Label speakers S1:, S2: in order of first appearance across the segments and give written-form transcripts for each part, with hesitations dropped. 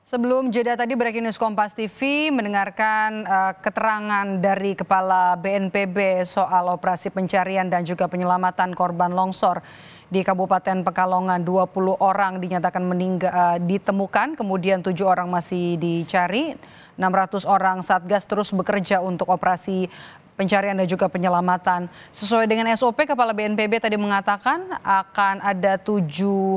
S1: Sebelum jeda tadi Breaking News Kompas TV mendengarkan keterangan dari Kepala BNPB soal operasi pencarian dan juga penyelamatan korban longsor di Kabupaten Pekalongan. 20 orang dinyatakan ditemukan, kemudian 7 orang masih dicari. 600 orang Satgas terus bekerja untuk operasi pencarian dan juga penyelamatan. Sesuai dengan SOP, Kepala BNPB tadi mengatakan akan ada 7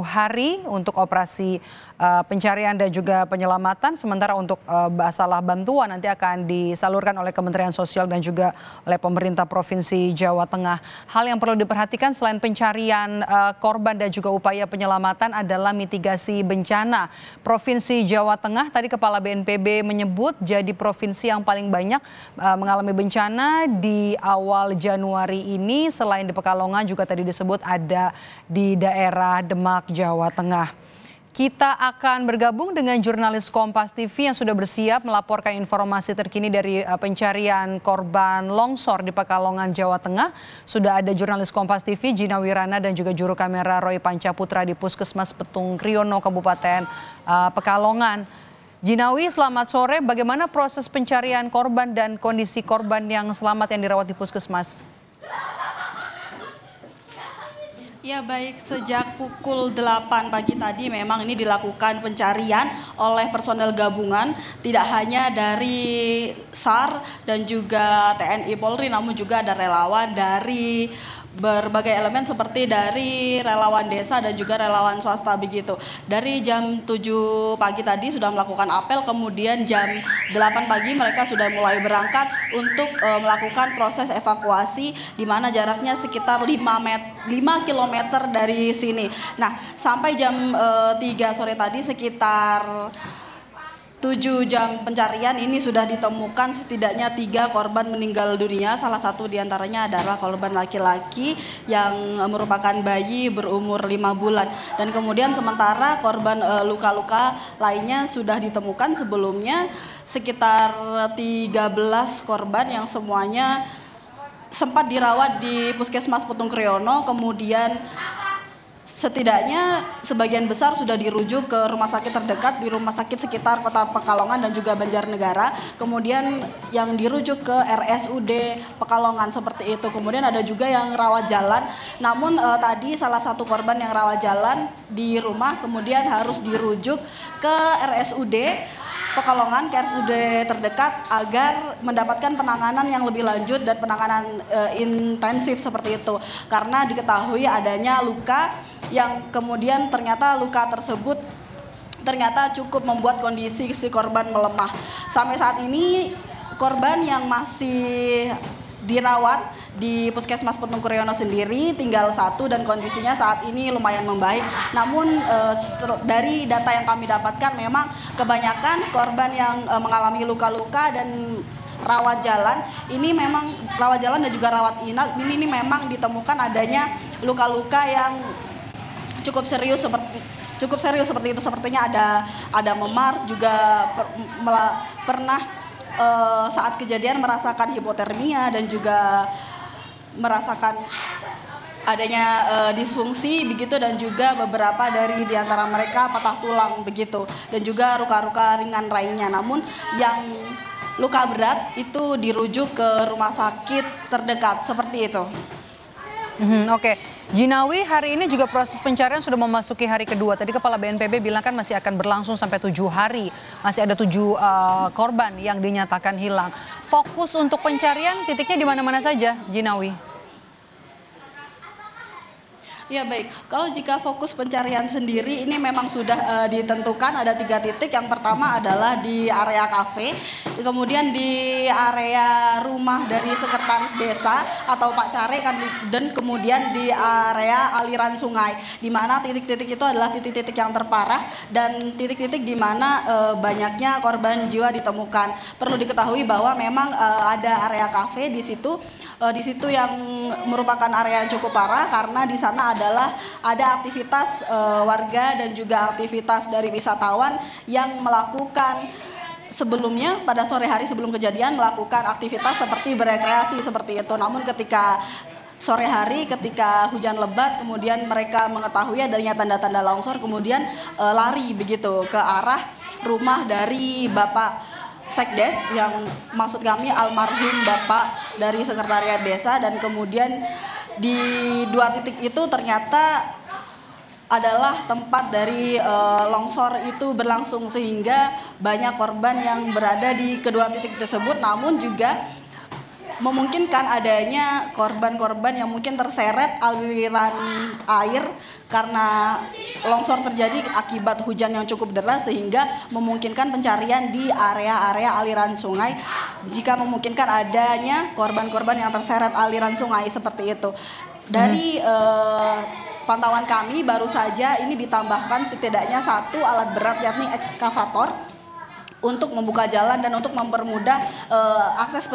S1: hari untuk operasi pencarian dan juga penyelamatan. Sementara untuk masalah bantuan nanti akan disalurkan oleh Kementerian Sosial dan juga oleh pemerintah Provinsi Jawa Tengah. Hal yang perlu diperhatikan selain pencarian korban dan juga upaya penyelamatan adalah mitigasi bencana. Provinsi Jawa Tengah tadi Kepala BNPB menyebut jadi provinsi yang paling banyak mengalami bencana di awal Januari ini. Selain di Pekalongan juga tadi disebut ada di daerah Demak, Jawa Tengah. Kita akan bergabung dengan jurnalis Kompas TV yang sudah bersiap melaporkan informasi terkini dari pencarian korban longsor di Pekalongan, Jawa Tengah. Sudah ada jurnalis Kompas TV Gina Wirana dan juga juru kamera Roy Pancaputra di Puskesmas Petung Kriono, Kabupaten Pekalongan. Jinawi, selamat sore. Bagaimana proses pencarian korban dan kondisi korban yang selamat yang dirawat di Puskesmas?
S2: Ya baik, sejak pukul 8 pagi tadi memang ini dilakukan pencarian oleh personel gabungan, tidak hanya dari SAR dan juga TNI Polri, namun juga ada relawan dari berbagai elemen seperti dari relawan desa dan juga relawan swasta begitu. Dari jam 7 pagi tadi sudah melakukan apel, kemudian jam 8 pagi mereka sudah mulai berangkat untuk melakukan proses evakuasi di mana jaraknya sekitar 5 km dari sini. Nah, sampai jam 3 sore tadi sekitar 7 jam pencarian ini sudah ditemukan setidaknya 3 korban meninggal dunia. Salah satu diantaranya adalah korban laki-laki yang merupakan bayi berumur 5 bulan. Dan kemudian sementara korban luka-luka lainnya sudah ditemukan sebelumnya sekitar 13 korban yang semuanya sempat dirawat di Puskesmas Petung Kriono, kemudian setidaknya sebagian besar sudah dirujuk ke rumah sakit terdekat di rumah sakit sekitar Kota Pekalongan dan juga Banjarnegara. Kemudian yang dirujuk ke RSUD Pekalongan seperti itu. Kemudian ada juga yang rawat jalan. Namun tadi salah satu korban yang rawat jalan di rumah kemudian harus dirujuk ke RSUD Pekalongan, ke RSUD terdekat agar mendapatkan penanganan yang lebih lanjut dan penanganan intensif seperti itu. Karena diketahui adanya luka yang kemudian ternyata luka tersebut ternyata cukup membuat kondisi si korban melemah. Sampai saat ini korban yang masih dirawat di Puskesmas Petung Kriono sendiri tinggal 1 dan kondisinya saat ini lumayan membaik. Namun dari data yang kami dapatkan memang kebanyakan korban yang mengalami luka-luka dan rawat jalan ini memang rawat jalan dan juga rawat inap ini memang ditemukan adanya luka-luka yang cukup serius seperti itu. Sepertinya ada memar, juga pernah saat kejadian merasakan hipotermia dan juga merasakan adanya disfungsi begitu, dan juga beberapa dari diantara mereka patah tulang begitu, dan juga luka-luka ringan lainnya. Namun yang luka berat itu dirujuk ke rumah sakit terdekat seperti itu.
S1: Oke. Jinawi, hari ini juga proses pencarian sudah memasuki hari kedua. Tadi Kepala BNPB bilang kan masih akan berlangsung sampai 7 hari. Masih ada 7 korban yang dinyatakan hilang. Fokus untuk pencarian titiknya di mana-mana saja, Jinawi?
S2: Ya baik, kalau jika fokus pencarian sendiri ini memang sudah ditentukan ada 3 titik. Yang pertama adalah di area kafe, kemudian di area rumah dari sekretaris desa atau Pak Care, dan kemudian di area aliran sungai, di mana titik-titik itu adalah titik-titik yang terparah dan titik-titik di mana banyaknya korban jiwa ditemukan. Perlu diketahui bahwa memang ada area kafe di situ yang merupakan area yang cukup parah karena di sana adalah ada aktivitas warga dan juga aktivitas dari wisatawan yang melakukan sebelumnya pada sore hari sebelum kejadian melakukan aktivitas seperti berekreasi seperti itu. Namun ketika sore hari ketika hujan lebat kemudian mereka mengetahui adanya tanda-tanda longsor kemudian lari begitu ke arah rumah dari Bapak Sekdes, yang maksud kami almarhum Bapak dari Sekretariat Desa, dan kemudian di 2 titik itu ternyata adalah tempat dari longsor itu berlangsung, sehingga banyak korban yang berada di kedua titik tersebut, namun juga memungkinkan adanya korban-korban yang mungkin terseret aliran air karena longsor terjadi akibat hujan yang cukup deras, sehingga memungkinkan pencarian di area-area aliran sungai jika memungkinkan adanya korban-korban yang terseret aliran sungai seperti itu. Dari pantauan kami baru saja ini ditambahkan setidaknya 1 alat berat, yakni ekskavator, untuk membuka jalan dan untuk mempermudah akses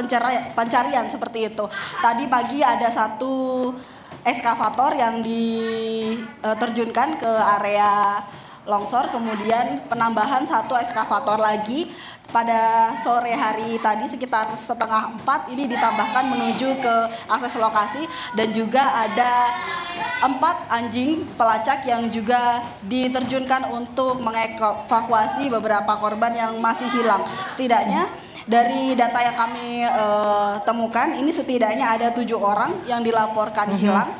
S2: pencarian seperti itu. Tadi pagi ada 1 ekskavator yang diterjunkan ke area longsor, kemudian penambahan 1 ekskavator lagi pada sore hari tadi sekitar setengah 4 ini ditambahkan menuju ke akses lokasi, dan juga ada 4 anjing pelacak yang juga diterjunkan untuk mengevakuasi beberapa korban yang masih hilang. Setidaknya dari data yang kami temukan ini setidaknya ada 7 orang yang dilaporkan hilang,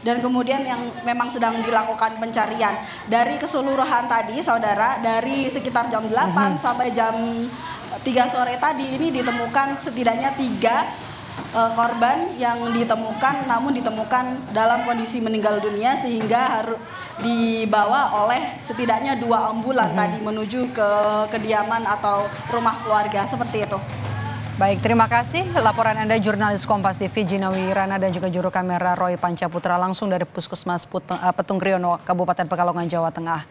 S2: dan kemudian yang memang sedang dilakukan pencarian. Dari keseluruhan tadi saudara, dari sekitar jam 8 sampai jam 3 sore tadi ini ditemukan setidaknya 3 korban yang ditemukan, namun ditemukan dalam kondisi meninggal dunia, sehingga harus dibawa oleh setidaknya 2 ambulan tadi menuju ke kediaman atau rumah keluarga seperti itu.
S1: Baik, terima kasih laporan Anda jurnalis Kompas TV Gina Wirana dan juga juru kamera Roy Pancaputra langsung dari Puskesmas Petung Kriono, Kabupaten Pekalongan, Jawa Tengah.